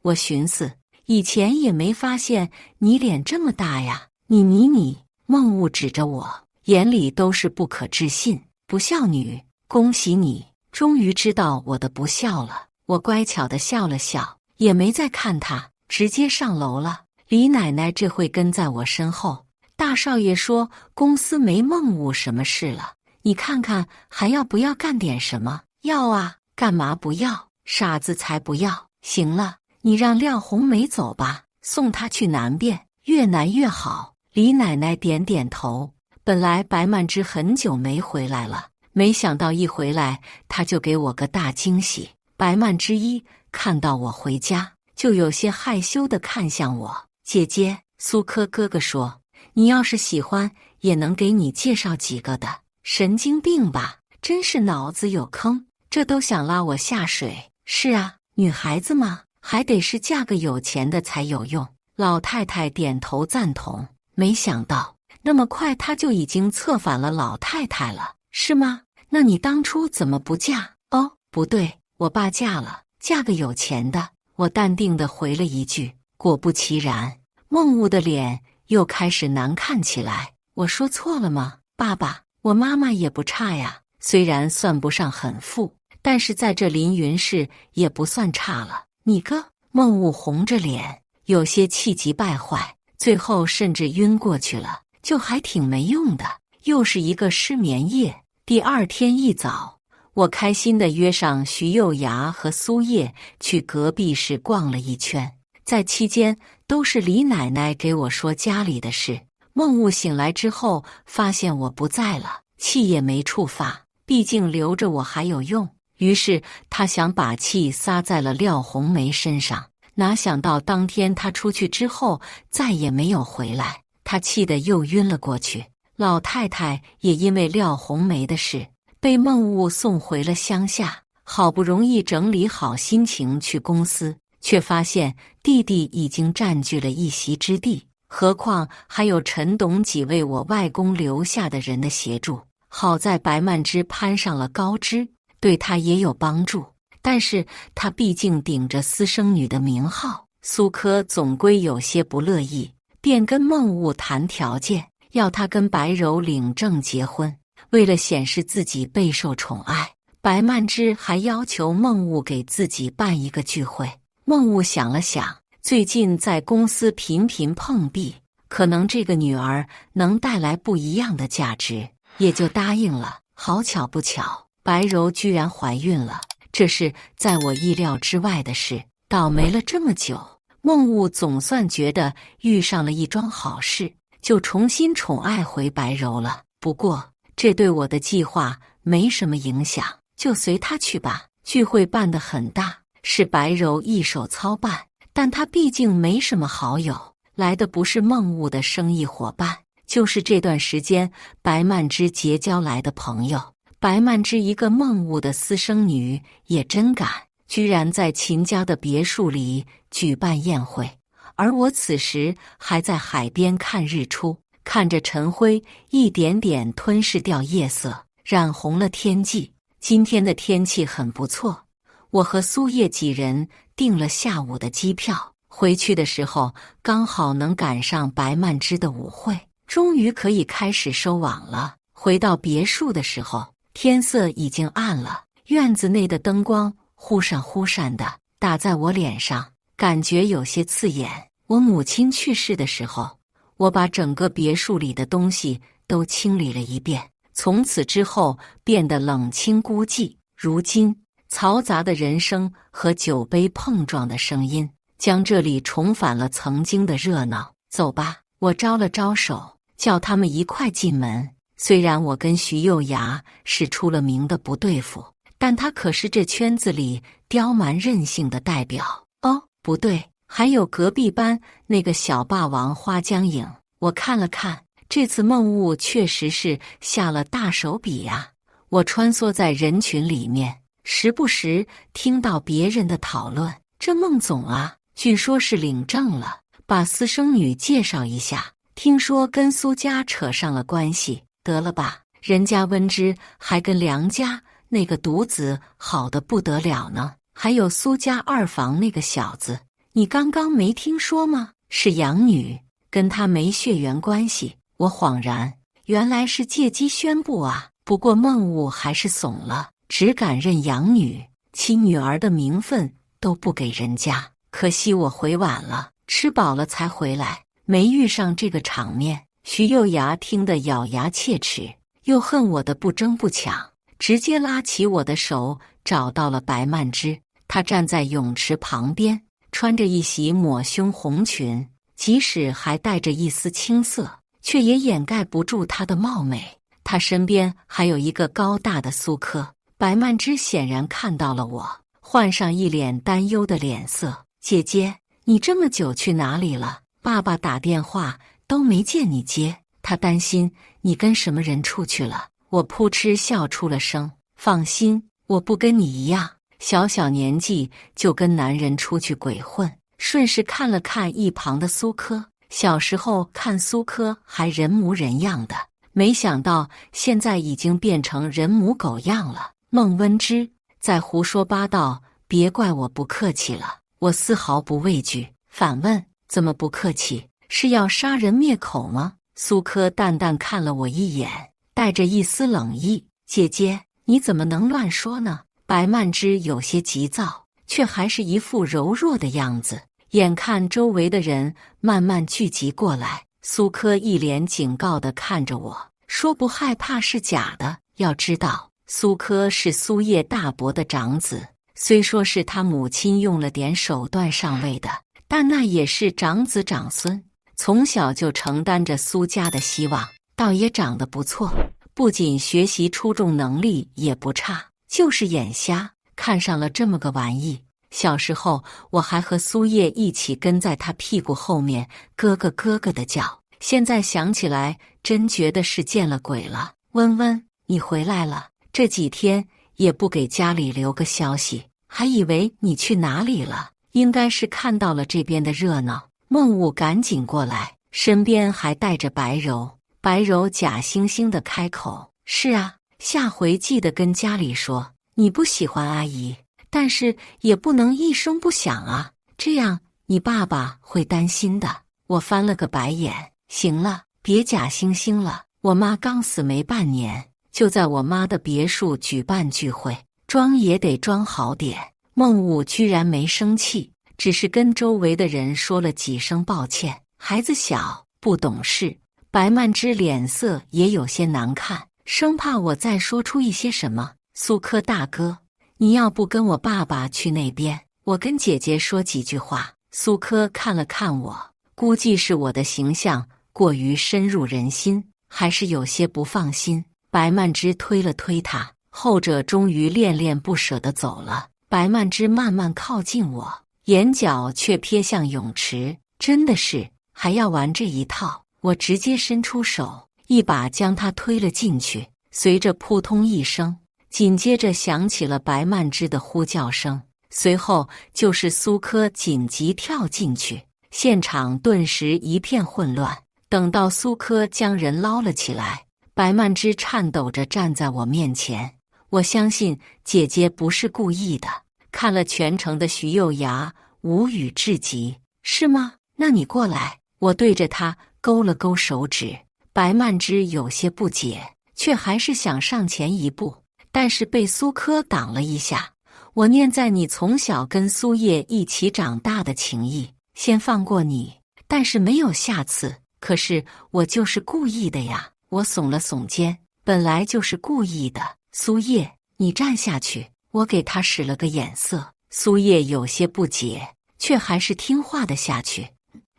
我寻思，以前也没发现你脸这么大呀。你，孟物指着我，眼里都是不可置信。不孝女，恭喜你，终于知道我的不孝了。我乖巧地笑了笑，也没再看他，直接上楼了。李奶奶这会跟在我身后。大少爷说公司没孟物什么事了，你看看还要不要干点什么？要啊，干嘛不要？傻子才不要。行了，你让廖红梅走吧，送她去南边，越南越好。李奶奶点点头。本来白曼芝很久没回来了，没想到一回来她就给我个大惊喜。白曼芝一看到我回家，就有些害羞地看向我：“姐姐，苏科哥哥说你要是喜欢也能给你介绍几个的。”神经病吧，真是脑子有坑，这都想拉我下水。是啊，女孩子嘛，还得是嫁个有钱的才有用。老太太点头赞同。没想到那么快她就已经策反了老太太了，是吗？那你当初怎么不嫁？哦，不对，我爸嫁了，嫁个有钱的。我淡定地回了一句。果不其然，孟物的脸又开始难看起来。我说错了吗？爸爸，我妈妈也不差呀，虽然算不上很富，但是在这凌云市也不算差了。你个……孟物红着脸，有些气急败坏，最后甚至晕过去了，就还挺没用的。又是一个失眠夜。第二天一早，我开心地约上徐幼芽和苏叶去隔壁市逛了一圈，在期间都是李奶奶给我说家里的事。孟物醒来之后发现我不在了，气也没处发，毕竟留着我还有用，于是他想把气撒在了廖红梅身上。哪想到当天他出去之后再也没有回来，他气得又晕了过去。老太太也因为廖红梅的事被孟物送回了乡下，好不容易整理好心情去公司，却发现弟弟已经占据了一席之地，何况还有陈董几位我外公留下的人的协助。好在白曼芝攀上了高枝，对他也有帮助，但是他毕竟顶着私生女的名号，苏科总归有些不乐意，便跟孟物谈条件，要他跟白柔领证结婚。为了显示自己备受宠爱，白曼芝还要求孟物给自己办一个聚会。孟物想了想，最近在公司频频碰壁，可能这个女儿能带来不一样的价值，也就答应了。好巧不巧，白柔居然怀孕了，这是在我意料之外的事。倒霉了这么久，孟物总算觉得遇上了一桩好事，就重新宠爱回白柔了。不过这对我的计划没什么影响，就随他去吧。聚会办得很大，是白柔一手操办，但他毕竟没什么好友，来的不是孟物的生意伙伴，就是这段时间白曼芝结交来的朋友。白曼芝一个孟物的私生女也真敢，居然在秦家的别墅里举办宴会，而我此时还在海边看日出，看着晨辉一点点吞噬掉夜色，染红了天际。今天的天气很不错，我和苏叶几人订了下午的机票，回去的时候刚好能赶上白曼芝的舞会，终于可以开始收网了。回到别墅的时候，天色已经暗了，院子内的灯光忽闪忽闪的打在我脸上，感觉有些刺眼。我母亲去世的时候，我把整个别墅里的东西都清理了一遍，从此之后变得冷清孤寂。如今嘈杂的人声和酒杯碰撞的声音将这里重返了曾经的热闹。走吧，我招了招手，叫他们一块进门。虽然我跟徐幼芽是出了名的不对付，但他可是这圈子里刁蛮任性的代表。哦，不对，还有隔壁班那个小霸王花江影。我看了看，这次孟雾确实是下了大手笔呀。我穿梭在人群里面，时不时听到别人的讨论。这孟总啊，据说是领证了，把私生女介绍一下，听说跟苏家扯上了关系。得了吧，人家温之还跟梁家那个独子好得不得了呢，还有苏家二房那个小子，你刚刚没听说吗？是养女，跟他没血缘关系。我恍然，原来是借机宣布啊。不过孟雾还是怂了，只敢认养女，其女儿的名分都不给人家。可惜我回晚了，吃饱了才回来，没遇上这个场面。徐幼芽听得咬牙切齿，又恨我的不争不抢，直接拉起我的手找到了白曼芝。她站在泳池旁边，穿着一袭抹胸红裙，即使还带着一丝青涩，却也掩盖不住她的貌美。她身边还有一个高大的苏科。白曼芝显然看到了我，换上一脸担忧的脸色。姐姐，你这么久去哪里了？爸爸打电话都没见你接，他担心你跟什么人出去了。我扑哧笑出了声。放心，我不跟你一样，小小年纪就跟男人出去鬼混。顺势看了看一旁的苏科，小时候看苏科还人模人样的，没想到现在已经变成人模狗样了。孟温之在胡说八道，别怪我不客气了。我丝毫不畏惧，反问：怎么不客气？是要杀人灭口吗？苏科淡淡看了我一眼，带着一丝冷意。姐姐，你怎么能乱说呢？白曼芝有些急躁，却还是一副柔弱的样子。眼看周围的人慢慢聚集过来，苏科一脸警告地看着我，说不害怕是假的。要知道，苏科是苏叶大伯的长子，虽说是他母亲用了点手段上位的，但那也是长子长孙，从小就承担着苏家的希望，倒也长得不错，不仅学习出众，能力也不差，就是眼瞎，看上了这么个玩意。小时候我还和苏叶一起跟在他屁股后面咯咯咯咯的叫，现在想起来真觉得是见了鬼了。温温，你回来了，这几天也不给家里留个消息，还以为你去哪里了，应该是看到了这边的热闹。孟雾赶紧过来，身边还带着白柔。白柔假惺惺地开口：是啊，下回记得跟家里说你不喜欢阿姨，但是也不能一声不响啊，这样你爸爸会担心的。我翻了个白眼，行了，别假惺惺了，我妈刚死没半年，就在我妈的别墅举办聚会，装也得装好点。孟雾居然没生气，只是跟周围的人说了几声抱歉，孩子小不懂事。白曼芝脸色也有些难看，生怕我再说出一些什么。苏科大哥，你要不跟我爸爸去那边，我跟姐姐说几句话。苏科看了看我，估计是我的形象过于深入人心，还是有些不放心。白曼芝推了推他，后者终于恋恋不舍地走了。白曼芝慢慢靠近我，眼角却瞥向泳池。真的是还要玩这一套？我直接伸出手，一把将他推了进去。随着扑通一声，紧接着响起了白曼芝的呼叫声，随后就是苏科紧急跳进去，现场顿时一片混乱。等到苏科将人捞了起来，白曼芝颤抖着站在我面前。我相信姐姐不是故意的，看了全程的徐幼芽无语至极。是吗？那你过来。我对着他勾了勾手指。白曼芝有些不解，却还是想上前一步，但是被苏柯挡了一下。我念在你从小跟苏叶一起长大的情谊，先放过你，但是没有下次。可是我就是故意的呀。我耸了耸肩，本来就是故意的。苏叶，你站下去。我给他使了个眼色。苏叶有些不解，却还是听话的下去。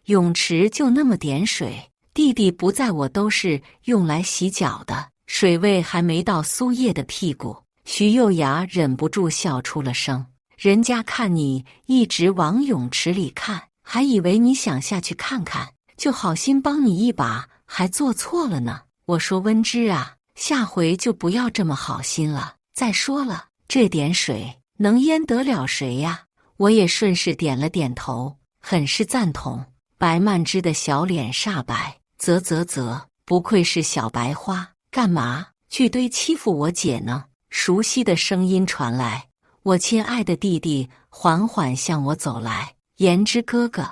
泳池就那么点水，弟弟不在我都是用来洗脚的，水位还没到苏叶的屁股。徐幼芽忍不住笑出了声。人家看你一直往泳池里看，还以为你想下去看看，就好心帮你一把，还做错了呢。我说温芝啊，下回就不要这么好心了。再说了，这点水能淹得了谁呀？我也顺势点了点头，很是赞同。白曼芝的小脸煞白，啧，不愧是小白花，干嘛去堆欺负我姐呢？熟悉的声音传来，我亲爱的弟弟缓缓向我走来。言之哥哥，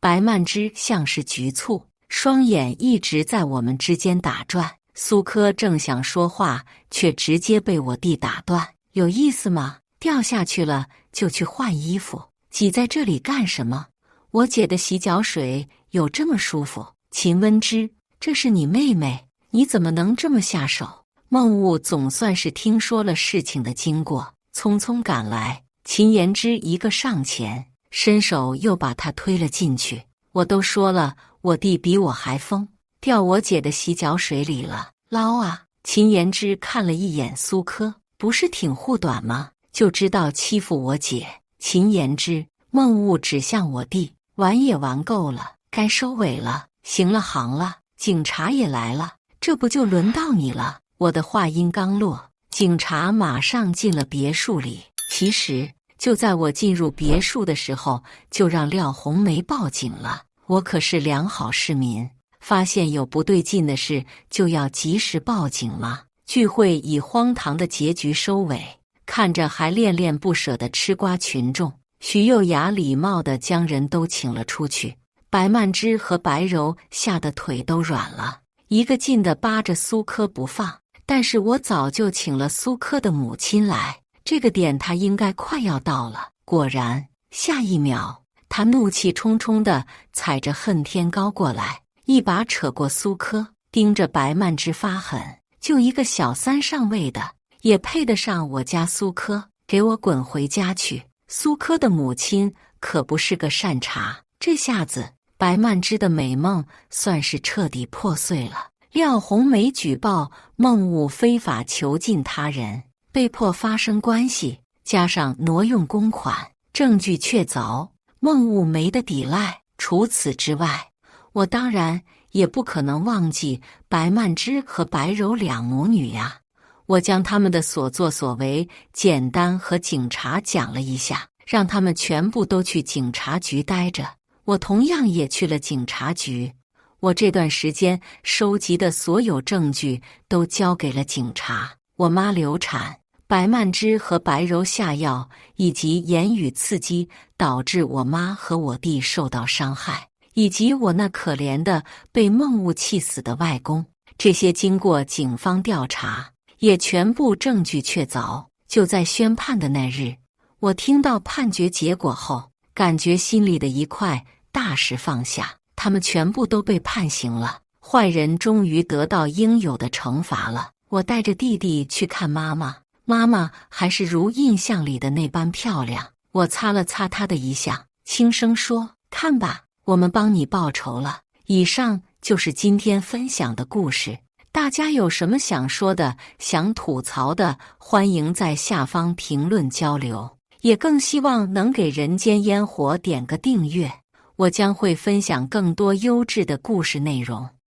白曼芝像是局促，双眼一直在我们之间打转。苏柯正想说话，却直接被我弟打断。有意思吗？掉下去了就去换衣服，挤在这里干什么？我姐的洗脚水有这么舒服？秦温芝，这是你妹妹，你怎么能这么下手？孟雾总算是听说了事情的经过，匆匆赶来。秦言之一个上前，伸手又把她推了进去。我都说了，我弟比我还疯，掉我姐的洗脚水里了，捞啊！秦言之看了一眼苏柯，不是挺护短吗？就知道欺负我姐。秦言之，孟雾指向我弟，玩也玩够了，该收尾了，行了行了，警察也来了，这不就轮到你了。我的话音刚落，警察马上进了别墅里。其实就在我进入别墅的时候，就让廖红梅报警了。我可是良好市民，发现有不对劲的事就要及时报警嘛。聚会以荒唐的结局收尾，看着还恋恋不舍的吃瓜群众，徐幼芽礼貌地将人都请了出去。白曼芝和白柔吓得腿都软了，一个劲地扒着苏柯不放。但是我早就请了苏柯的母亲来，这个点他应该快要到了。果然，下一秒，他怒气冲冲地踩着恨天高过来，一把扯过苏柯，盯着白曼芝发狠。就一个小三上位的，也配得上我家苏柯？给我滚回家去！苏柯的母亲可不是个善茬，这下子白曼芝的美梦算是彻底破碎了。廖红梅举报孟雾非法囚禁他人，被迫发生关系，加上挪用公款，证据确凿，孟雾没得抵赖。除此之外，我当然也不可能忘记白曼芝和白柔两母女呀。我将他们的所作所为简单和警察讲了一下，让他们全部都去警察局待着。我同样也去了警察局。我这段时间收集的所有证据都交给了警察。我妈流产，白曼芝和白柔下药，以及言语刺激导致我妈和我弟受到伤害，以及我那可怜的被孟雾气死的外公，这些经过警方调查，也全部证据确凿。就在宣判的那日，我听到判决结果后，感觉心里的一块大石放下。他们全部都被判刑了，坏人终于得到应有的惩罚了。我带着弟弟去看妈妈，妈妈还是如印象里的那般漂亮。我擦了擦她的遗像，轻声说：“看吧，我们帮你报仇了。”以上就是今天分享的故事。大家有什么想说的、想吐槽的，欢迎在下方评论交流。也更希望能给人间烟火点个订阅。我将会分享更多优质的故事内容。